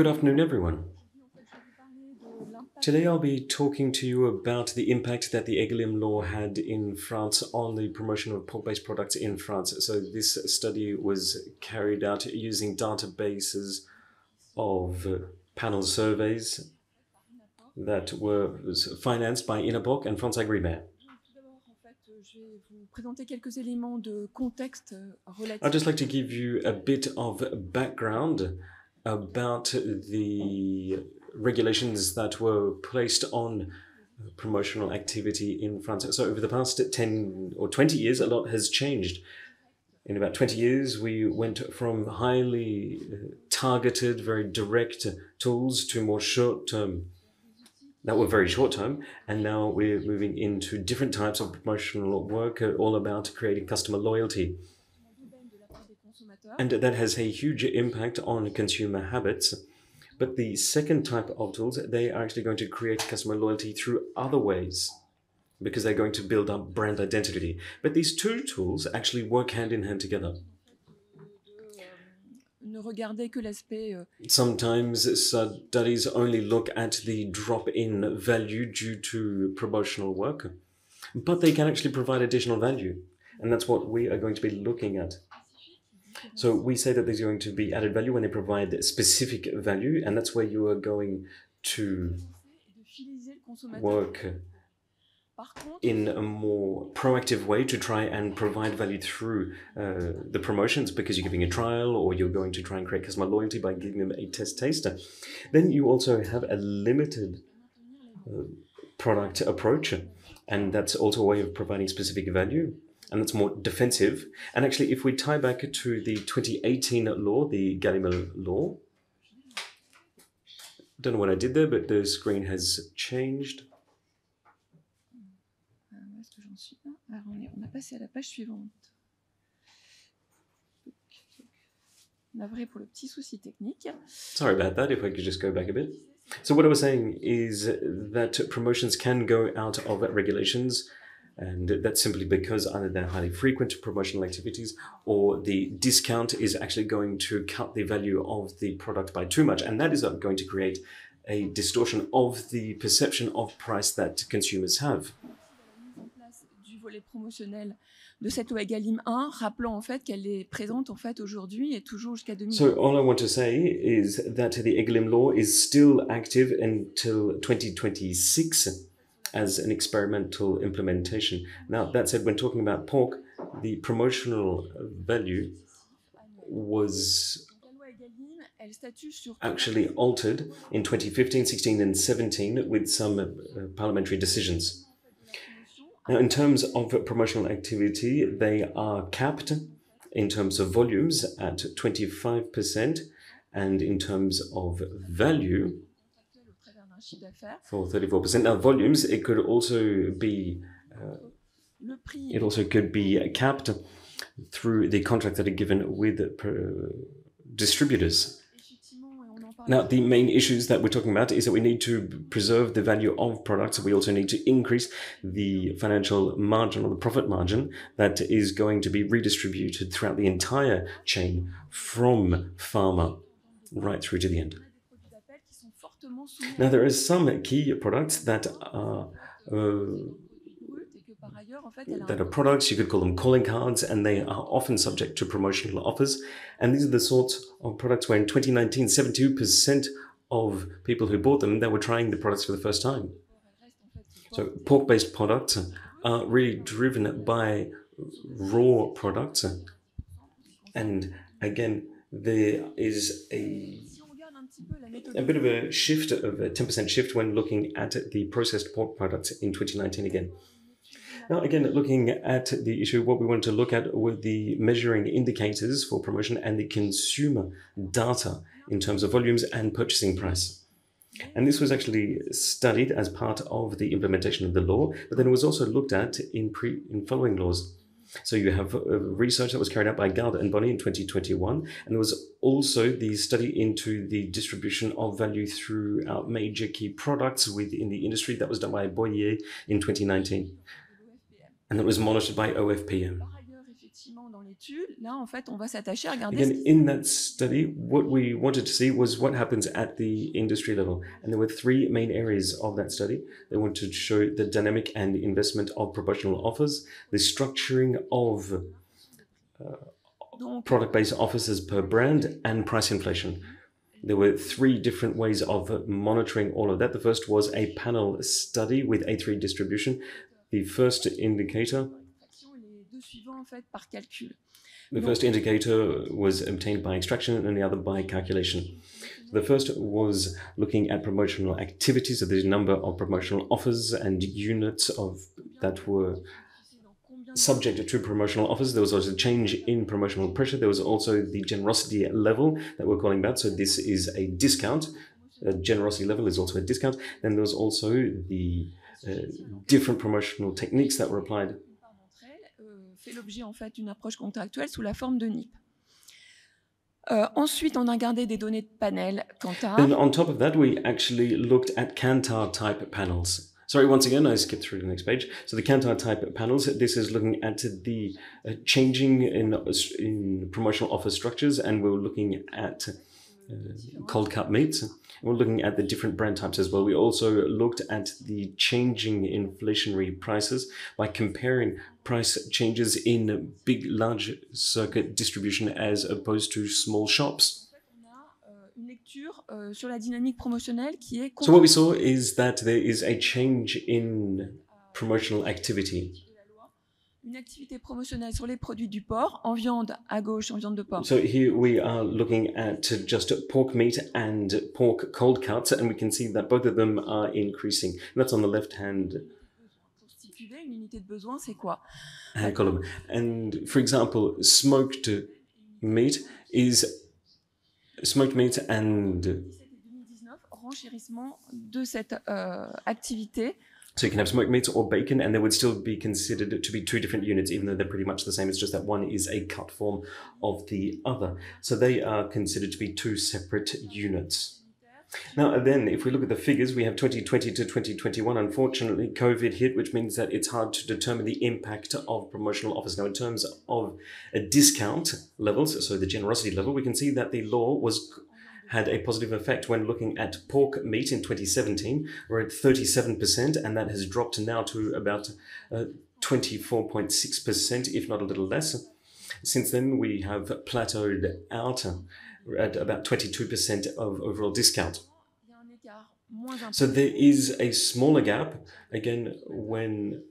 Good afternoon, everyone. Today I'll be talking to you about the impact that the EGalim law had in France on the promotion of pork-based products in France. So this study was carried out using databases of panel surveys that were financed by Porc and France Agrimaire. I'd just like to give you a bit of background about the regulations that were placed on promotional activity in France. So over the past 10 or 20 years, a lot has changed. In about 20 years, we went from highly targeted, very direct tools to more short-term, that were very short-term, and now we're moving into different types of promotional work, all about creating customer loyalty. And that has a huge impact on consumer habits. But the second type of tools, they are actually going to create customer loyalty through other ways, because they're going to build up brand identity. But these two tools actually work hand in hand together. Sometimes studies only look at the drop in value due to promotional work, but they can actually provide additional value. And that's what we are going to be looking at. So we say that there's going to be added value when they provide specific value, and that's where you are going to work in a more proactive way to try and provide value through the promotions, because you're giving a trial or you're going to try and create customer loyalty by giving them a test taster. Then you also have a limited product approach, and that's also a way of providing specific value. And that's more defensive. And actually, if we tie back to the 2018 law, the EGalim I Law, don't know what I did there, but the screen has changed. Sorry about that, if I could just go back a bit. So what I was saying is that promotions can go out of regulations, and that's simply because either they're highly frequent promotional activities or the discount is actually going to cut the value of the product by too much. And that is going to create a distortion of the perception of price that consumers have. So all I want to say is that the EGalim law is still active until 2026. As an experimental implementation. Now, that said, when talking about pork, the promotional value was actually altered in 2015, 16, and 17 with some parliamentary decisions. Now, in terms of promotional activity, they are capped in terms of volumes at 25%, and in terms of value, for 34%. Now, volumes, it could also be capped through the contracts that are given with distributors. Now, the main issues that we're talking about is that we need to preserve the value of products. We also need to increase the financial margin or the profit margin that is going to be redistributed throughout the entire chain from farmer right through to the end. Now, there are some key products that are products, you could call them calling cards, and they are often subject to promotional offers. And these are the sorts of products where in 2019, 72% of people who bought them, they were trying the products for the first time. So pork-based products are really driven by raw products. And again, there is a bit of a shift, of a 10% shift when looking at the processed pork products in 2019 again. Now, again, looking at the issue, what we wanted to look at were the measuring indicators for promotion and the consumer data in terms of volumes and purchasing price. And this was actually studied as part of the implementation of the law, but then it was also looked at in following laws. So you have research that was carried out by Garde and Bonny in 2021, and there was also the study into the distribution of value throughout major key products within the industry that was done by Boyer in 2019, and that was monitored by OFPM. Là, en fait, on va s'attacher à regarder. Again, in that study, what we wanted to see was what happens at the industry level. And there were three main areas of that study. They wanted to show the dynamic and investment of promotional offers, the structuring of product-based offers per brand, and price inflation. There were three different ways of monitoring all of that. The first was a panel study with A3 distribution. The first indicator was obtained by extraction and the other by calculation. The first was looking at promotional activities, so the number of promotional offers and units that were subject to promotional offers. There was also a change in promotional pressure. There was also the generosity level that we're calling that. So this is a discount. Generosity level is also a discount. Then there was also the different promotional techniques that were applied. Fait l'objet en fait d'une approche contractuelle sous la forme de NIP. Ensuite, on a regardé des données de panel Kantar. Then on top of that, we actually looked at Kantar type panels. Sorry, once again, I skipped through the next page. So the Kantar type panels, this is looking at the changing in promotional offer structures, and we're looking at cold cut meats. We're looking at the different brand types as well. We also looked at the changing inflationary prices by comparing price changes in big, large circuit distribution as opposed to small shops. So what we saw is that there is a change in promotional activity. Une activité promotionnelle sur les produits du porc, en viande à gauche, en viande de porc. So here we are looking at just pork meat and pork cold cuts, and we can see that both of them are increasing. That's on the left hand. Pour stipuler une unité de besoin, c'est quoi? Column. And for example, smoked meat and 2019, renchérissement de cette activité. So you can have smoked meat or bacon, and they would still be considered to be two different units, even though they're pretty much the same. It's just that one is a cut form of the other. So they are considered to be two separate units. Now, then, if we look at the figures, we have 2020 to 2021. Unfortunately, COVID hit, which means that it's hard to determine the impact of promotional offers. Now, in terms of discount levels, so the generosity level, we can see that the law had a positive effect when looking at pork meat in 2017. We're at 37%, and that has dropped now to about 24.6%, if not a little less. Since then, we have plateaued out at about 22% of overall discount. So there is a smaller gap, again, when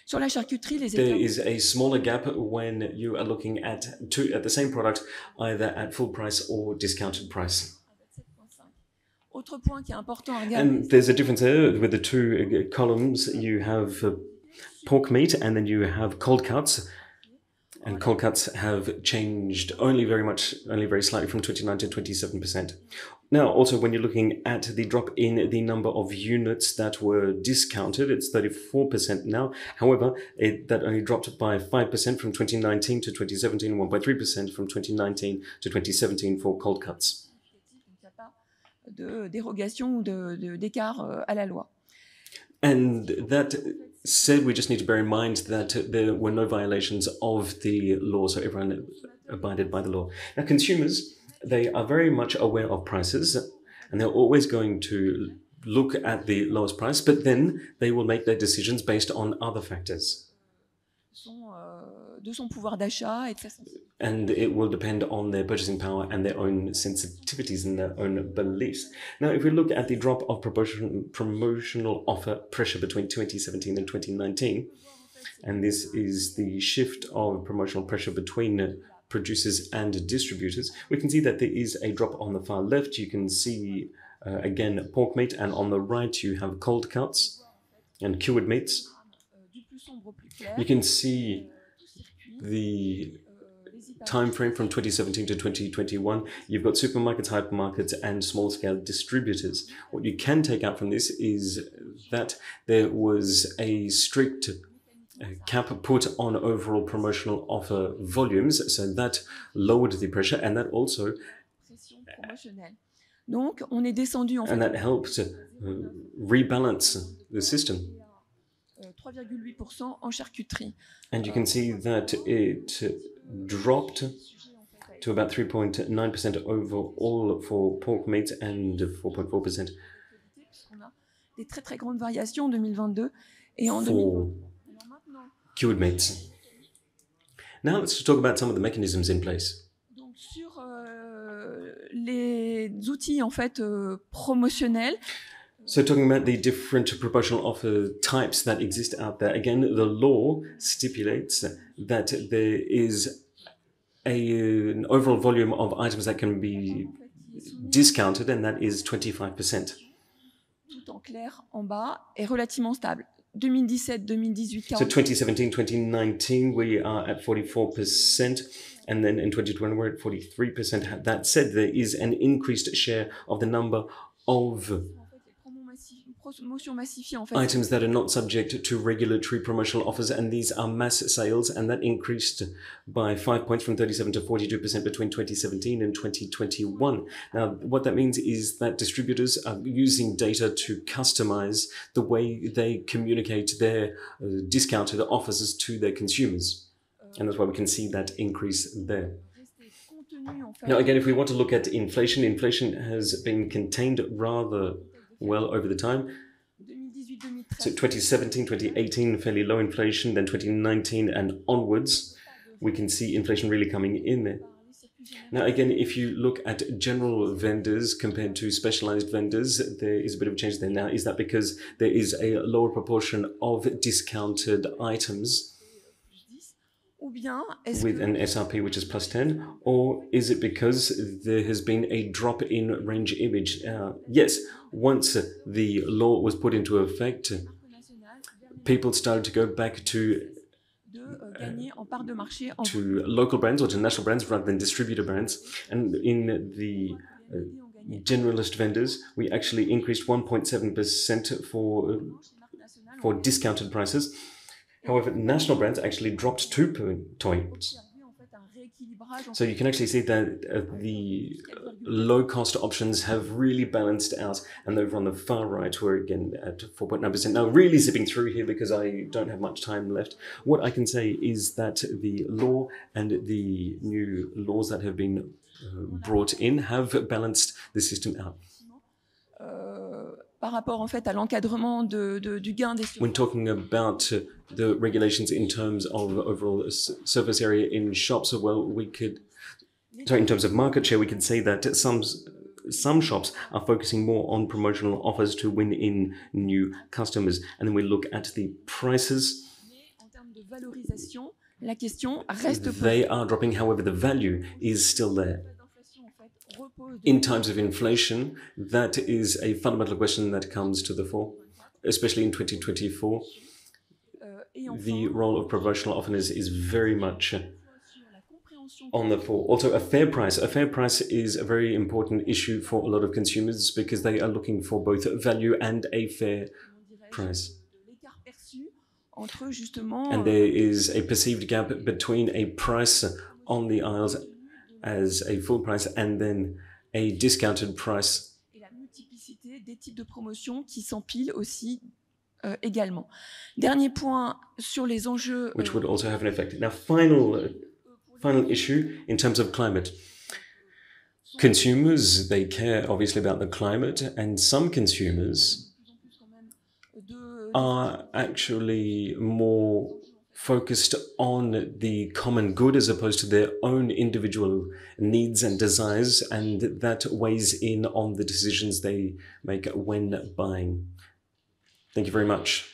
Sur la charcuterie, les there is a smaller gap when you are looking at the same product, either at full price or discounted price. Autre point qui est important à regarder. And there's a difference there with the two columns. You have pork meat, and then you have cold cuts. And cold cuts have changed only very slightly from 29 to 27%. Now, also, when you're looking at the drop in the number of units that were discounted, it's 34% now. However, that only dropped by 5% from 2019 to 2017, 1.3% from 2019 to 2017 for cold cuts. De dérogation ou d'écart à la loi. And that said, we just need to bear in mind that there were no violations of the law, so everyone abided by the law. Now, consumers, they are very much aware of prices, and they're always going to look at the lowest price, but then they will make their decisions based on other factors. De son pouvoir d'achat et de sa And it will depend on their purchasing power and their own sensitivities and their own beliefs. Now, if we look at the drop of promotional offer pressure between 2017 and 2019, and this is the shift of promotional pressure between producers and distributors, we can see that there is a drop on the far left. You can see, again, pork meat, and on the right you have cold cuts and cured meats. You can see the time frame from 2017 to 2021. You've got supermarkets, hypermarkets, and small-scale distributors. What you can take out from this is that there was a strict cap put on overall promotional offer volumes, so that lowered the pressure, and that also Donc, on est descendu en fait. And that helped rebalance the system. 3,8% en charcuterie. And you can see that it dropped to about 3.9% overall for pork meat and 4.4% On a des très très grandes variations en 2022 et en for cured meats. Now let's talk about some of the mechanisms in place. Donc sur les outils en fait promotionnels. So talking about the different promotional offer types that exist out there, again, the law stipulates that there is an overall volume of items that can be discounted, and that is 25%. Tout en clair en bas est relativement stable. 2017, 2018, So 2017, 2019, we are at 44%, and then in 2020, we're at 43%. That said, there is an increased share of the number of items that are not subject to regulatory promotional offers, and these are mass sales, and that increased by 5 points from 37 to 42% between 2017 and 2021. Now, what that means is that distributors are using data to customize the way they communicate their discounted offers to their consumers. And that's why we can see that increase there. Now, again, if we want to look at inflation, inflation has been contained rather well over the time. So 2017, 2018, fairly low inflation, then 2019 and onwards, we can see inflation really coming in there. Now, again, if you look at general vendors compared to specialized vendors, there is a bit of a change there. Now, is that because there is a lower proportion of discounted items with an SRP which is plus 10, or is it because there has been a drop in range image? Yes, once the law was put into effect, people started to go back to local brands or to national brands rather than distributor brands. And in the generalist vendors, we actually increased 1.7% for discounted prices. However, national brands actually dropped 2 points. So you can actually see that the low-cost options have really balanced out, and over on the far right, we're again at 4.9%. Now, really zipping through here because I don't have much time left. What I can say is that the law and the new laws that have been brought in have balanced the system out. Par rapport en fait à l'encadrement du gain des surfaces. When talking about the regulations in terms of overall surface area in shops, well, in terms of market share, we could say that some shops are focusing more on promotional offers to win in new customers. And then we look at the prices. En termes de valorisation, la question reste posée. They are dropping, however, the value is still there. In times of inflation, that is a fundamental question that comes to the fore, especially in 2024. The role of promotional offers is very much on the fore. Also, a fair price. A fair price is a very important issue for a lot of consumers because they are looking for both value and a fair price. And there is a perceived gap between a price on the aisles as a full price and then a discounted price. Et la multiplicité des types de promotions qui s'empilent aussi également. Dernier point sur les enjeux. Which would also have an effect. Now, final issue in terms of climate. Consumers, they care obviously about the climate, and some consumers are actually more focused on the common good as opposed to their own individual needs and desires, and that weighs in on the decisions they make when buying. Thank you very much.